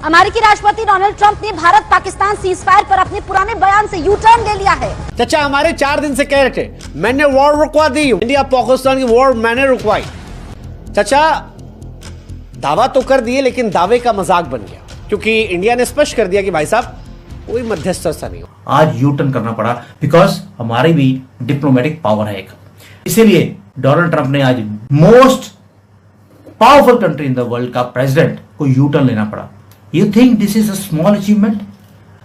अमेरिकी राष्ट्रपति Donald Trump ने भारत पाकिस्तान सीजफायर पर अपने पुराने बयान से यू टर्न ले लिया है। चाचा हमारे 4 दिन से कह रहे थे मैंने वॉर रुकवा दी, इंडिया पाकिस्तान की वॉर मैंने रुकवाई। चाचा दावा तो कर दिए लेकिन दावे का मजाक बन गया, क्योंकि इंडिया ने स्पष्ट कर दिया कि भाई साहब कोई मध्यस्थता नहीं हो। आज यू टर्न करना पड़ा बिकॉज हमारी भी डिप्लोमेटिक पावर है एक, इसीलिए डोनाल्ड ट्रंप ने आज most powerful country in the world का प्रेसिडेंट को यू टर्न लेना पड़ा। You think this is a small achievement?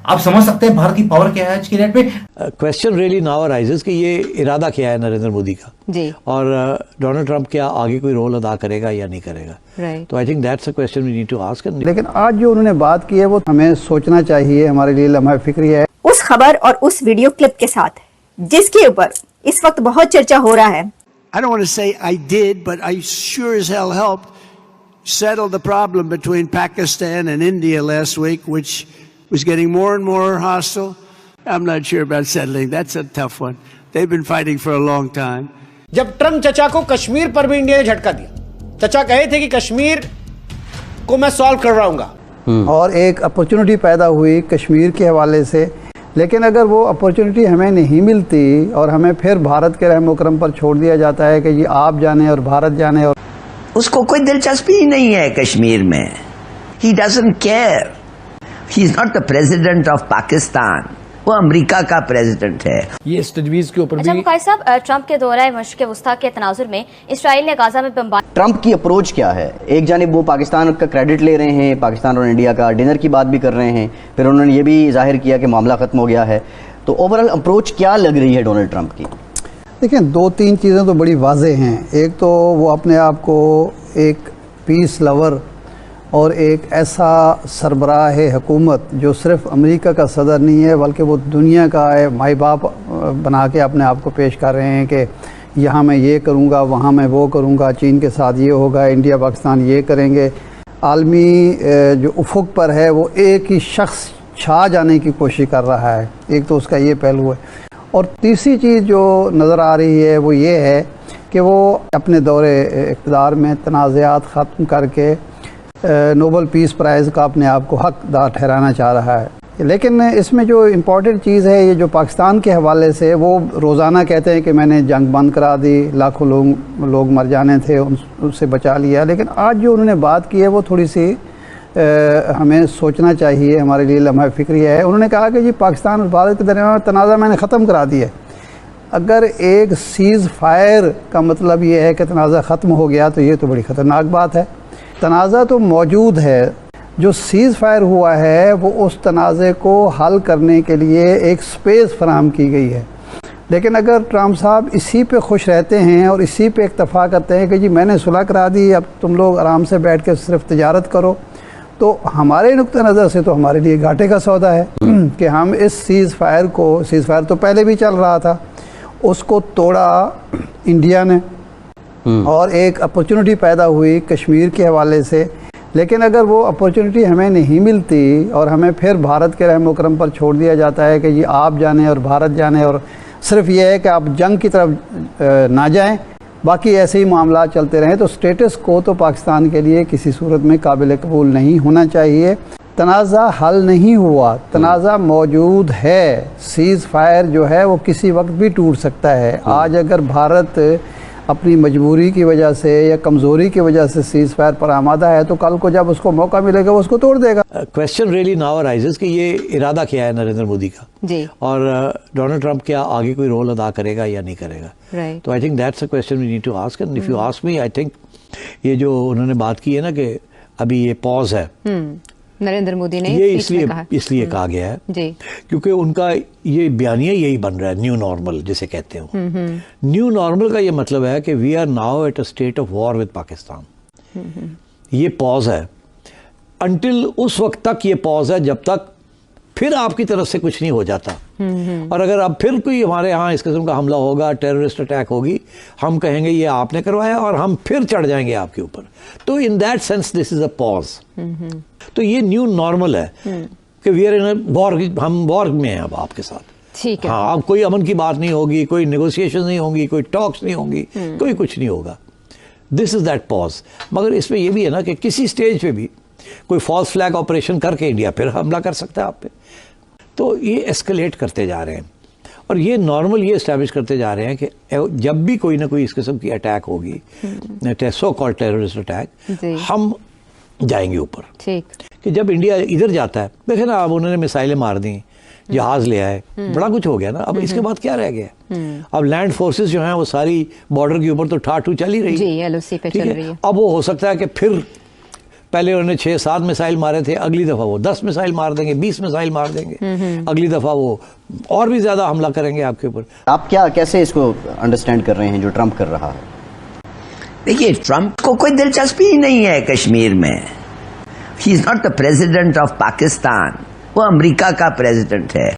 आप समझ सकते हैं भारत की पावर क्या है आज की डेट में। क्वेश्चन रियली नाउ अराइजेस कि ये इरादा क्या है नरेंद्र मोदी का जी, और डोनाल्ड ट्रंप क्या आगे कोई रोल अदा करेगा या नहीं करेगा। राइट। तो I think that's a question we need to ask. लेकिन आज जो उन्होंने बात की है वो हमें सोचना चाहिए, हमारे लिए लम्हा फिक्री है। उस खबर और उस वीडियो क्लिप के साथ जिसके ऊपर इस वक्त बहुत चर्चा हो रहा है, I don't want to say I did, but I sure as hell helped settle the problem between Pakistan and India last week, which was getting more and more hostile. I'm not sure about settling. That's a tough one. They've been fighting for a long time. जब Trump चचा को कश्मीर पर भी India ने झटका दिया, चचा कहे थे कि कश्मीर को मैं सॉल्व करवाऊंगा, और एक अपॉर्चुनिटी पैदा हुई कश्मीर के हवाले से। लेकिन अगर वो अपॉर्चुनिटी हमें नहीं मिलती और हमें फिर भारत के रहमो करम पर छोड़ दिया जाता है कि जी आप जाने और भारत जाने, और उसको कोई दिलचस्पी ही नहीं है कश्मीर में। He doesn't care. He is not the president of Pakistan. वो अमेरिका का प्रेसिडेंट है। ये इस तजवीज़ के ऊपर अच्छा मुकाई साहब, ट्रंप के दौरा मशक़ वस्ता के तनाजुर में इसराइल ने गाजा में बमबारी। ट्रंप की अप्रोच क्या है? एक जानिब वो पाकिस्तान का क्रेडिट ले रहे हैं, पाकिस्तान और इंडिया का डिनर की बात भी कर रहे हैं, फिर उन्होंने ये भी जाहिर किया कि मामला ख़त्म हो गया है। तो ओवरऑल अप्रोच क्या लग रही है डोनाल्ड ट्रंप की? देखिए 2-3 चीज़ें तो बड़ी वाज़ेह हैं। एक तो वो अपने आप को एक पीस लवर और एक ऐसा सरबराह हुकूमत जो सिर्फ अमेरिका का सदर नहीं है बल्कि वो दुनिया का है माई बाप बना के अपने आप को पेश कर रहे हैं कि यहाँ मैं ये करूँगा, वहाँ मैं वो करूँगा, चीन के साथ ये होगा, इंडिया पाकिस्तान ये करेंगे। आलमी जो उफुक पर है वो एक ही शख्स छा जाने की कोशिश कर रहा है। एक तो उसका ये पहलू है, और तीसरी चीज़ जो नज़र आ रही है वो ये है कि वो अपने दौरे इक़्तिदार में तनाज़ात ख़त्म करके नोबल पीस प्राइज़ का अपने आप को हकदार ठहराना चाह रहा है। लेकिन इसमें जो इम्पॉर्टेंट चीज़ है, ये जो पाकिस्तान के हवाले से वो रोज़ाना कहते हैं कि मैंने जंग बंद करा दी, लाखों लोग मर जाने थे, उससे बचा लिया। लेकिन आज जो उन्होंने बात की है वो थोड़ी सी हमें सोचना चाहिए, हमारे लिए लम्हा फिक्री है। उन्होंने कहा कि जी पाकिस्तान और भारत के दरमियान तनाज़ा मैंने ख़त्म करा दिया। अगर एक सीज़ फायर का मतलब ये है कि तनाज़ा ख़त्म हो गया तो ये तो बड़ी ख़तरनाक बात है। तनाज़ा तो मौजूद है, जो सीज़ फायर हुआ है वो उस तनाज़े को हल करने के लिए एक स्पेस फराहम की गई है। लेकिन अगर ट्रंप साहब इसी पे खुश रहते हैं और इसी पे इक्तफ़ा करते हैं कि जी मैंने सुलह करा दी, अब तुम लोग आराम से बैठ के सिर्फ तिजारत करो, तो हमारे नुक्ते नज़र से तो हमारे लिए घाटे का सौदा है कि हम इस सीज़ फायर तो पहले भी चल रहा था, उसको तोड़ा इंडिया ने, और एक अपॉर्चुनिटी पैदा हुई कश्मीर के हवाले से। लेकिन अगर वो अपॉर्चुनिटी हमें नहीं मिलती और हमें फिर भारत के रहमो करम पर छोड़ दिया जाता है कि जी आप जाने और भारत जाने, और सिर्फ ये है कि आप जंग की तरफ ना जाएं, बाकी ऐसे ही मामला चलते रहें, तो स्टेटस को तो पाकिस्तान के लिए किसी सूरत में काबिल कबूल नहीं होना चाहिए। तनाज़ा हल नहीं हुआ, तनाज़ा मौजूद है। सीज़ फायर जो है वो किसी वक्त भी टूट सकता है। आज अगर भारत अपनी मजबूरी की वजह से या कमज़ोरी की वजह से सीज़ फायर पर आमादा है, तो कल को जब उसको मौका मिलेगा वो उसको तोड़ देगा। क्वेश्चन रियली नाउ अराइजेस कि ये इरादा क्या है नरेंद्र मोदी का जी, और डोनाल्ड ट्रंप क्या आगे कोई रोल अदा करेगा या नहीं करेगा। राइट। तो I think that's a question we need to ask, and if you ask me, I think ये जो उन्होंने बात की है ना कि अभी ये पॉज है, नरेंद्र मोदी ने ये इसलिए कहा गया है जी, क्योंकि उनका ये बयानिया यही बन रहा है, न्यू नॉर्मल जिसे कहते हो। न्यू नॉर्मल का ये मतलब है कि we are now at a state of war with Pakistan. ये पॉज है, अंटिल उस वक्त तक ये पॉज है जब तक फिर आपकी तरफ से कुछ नहीं हो जाता। और अगर अब फिर कोई हमारे यहाँ इस किस्म का हमला होगा, टेररिस्ट अटैक होगी, हम कहेंगे ये आपने करवाया और हम फिर चढ़ जाएंगे आपके ऊपर। तो in that sense this is a pause. तो ये न्यू नॉर्मल है कि वी आर इन वॉर, हम वॉर में हैं अब आपके साथ। ठीक है। हाँ, अब कोई अमन की बात नहीं होगी, कोई नेगोशिएशन नहीं होंगी, कोई टॉक्स नहीं होंगी, कोई कुछ नहीं होगा। This is that pause. मगर इसमें यह भी है ना कि किसी स्टेज पे भी कोई फॉल्स फ्लैग ऑपरेशन करके इंडिया फिर हमला कर सकता है आप पे। तो ये एस्केलेट करते जा रहे हैं और ये नॉर्मल ये इस्टेब्लिश करते जा रहे हैं कि जब भी कोई ना कोई इस किस्म की अटैक होगी, सो कॉल्ड टेररिस्ट अटैक, हम जाएंगे ऊपर। ठीक, कि जब इंडिया इधर जाता है, देखे ना अब उन्होंने मिसाइलें मार दी, जहाज ले आए, बड़ा कुछ हो गया ना। अब इसके बाद क्या रह गया? अब लैंड फोर्सेस जो हैं वो सारी बॉर्डर के ऊपर तो ठाठू चल ही रही है, LOC पे चल रही है। अब वो हो सकता है कि फिर पहले उन्होंने 6-7 मिसाइल मारे थे, अगली दफ़ा वो 10 मिसाइल मार देंगे, 20 मिसाइल मार देंगे, अगली दफ़ा वो और भी ज़्यादा हमला करेंगे आपके ऊपर। आप क्या कैसे इसको अंडरस्टैंड कर रहे हैं जो ट्रंप कर रहा है? देखिए, ट्रंप को कोई दिलचस्पी ही नहीं है कश्मीर में। He is not the president of Pakistan, वो अमेरिका का प्रेसिडेंट है।